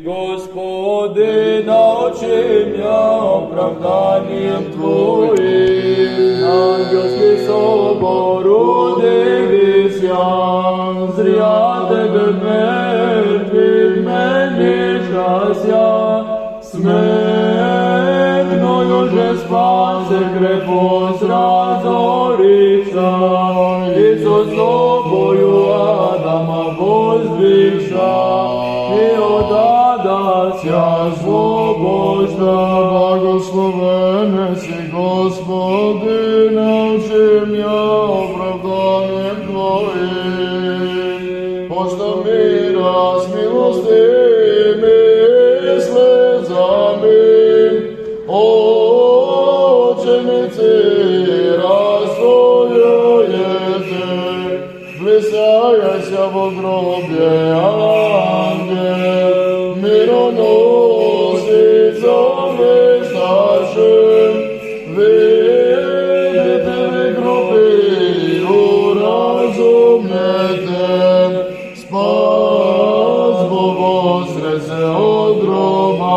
Господи, научи меня оправданием Твоим. Ангельский собор удивися, зря Тебе мертвых мене щастя. Смертною же спаси крепость разориться, и со собою Адама воздвигша, и от Адася освобожда. Благословен си, Господи, научи меня оправданием Твоим. Пошто мира с милостями и слезами, ученицы расстрояете, влисяяся во гробе ангел, мироносицами старшим, видите ви гроби уразумете, спас бо воскресе от гроба.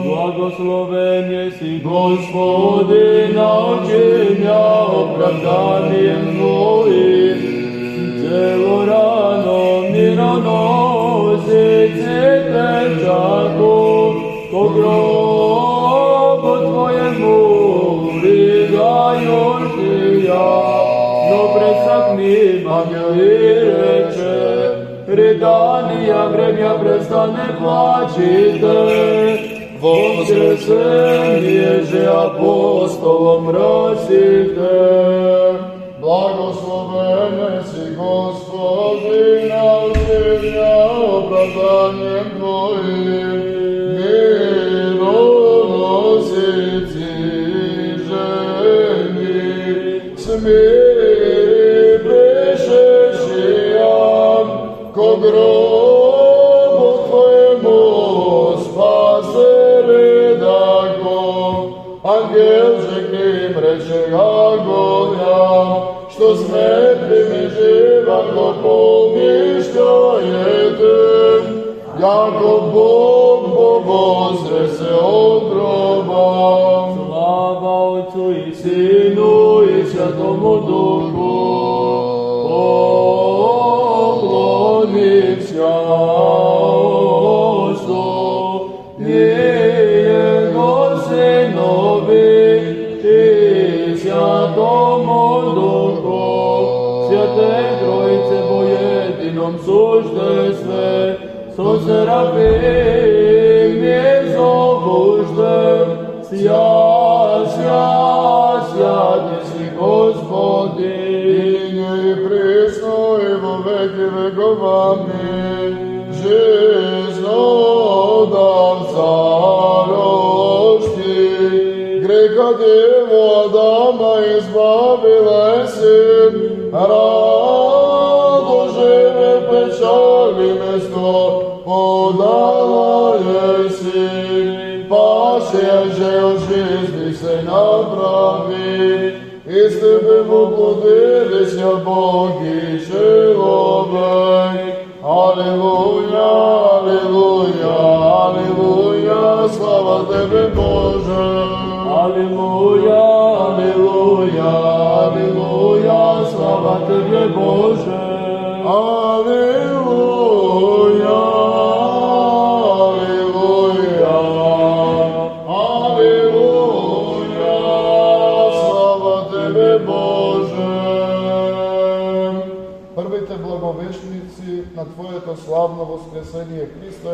Благословен еси, Господи, научи меня оправданием Твоим. Тело рано мироносицы течаку, ко гробу Твоему придаешь я. Но пресохни, ангел, и рече, рыдания время престане плачете. Воскресение же апостолом росите. Благословен си, Господи, научи меня оправданием Твоим. Мироносицы жени, смири пришедшия, ко гробу Твоему спасери даго. Ангел же к ним рече огоням, что с мертвыми живого помещаете, яко Бог воскресе от гроба. Слава Отцу и Сыну и Святому Духу. Поклонимся Отцу и Его Сынові і Святому Духу, Святей Троице воєдином существе, со серафим и зовущем, свят еси, Господи. Ныне и присно и во веки веков. Аминь. Жизнодавца рожти, греха Деву Адама избавила си, радо живе печали место подала еси, пашия же от жизни се направи, и с Тебе воплотилися Бог и человек. Аллилуйя, аллилуйя, аллилуйя, слава Тебе, Боже. Аллилуйя, аллилуйя, аллилуйя, слава Тебе, Боже. Аллилуйя, аллилуйя, аллилуйя, слава Тебе, Боже. Првите благовещници на Твоето славно воскресение, Христе,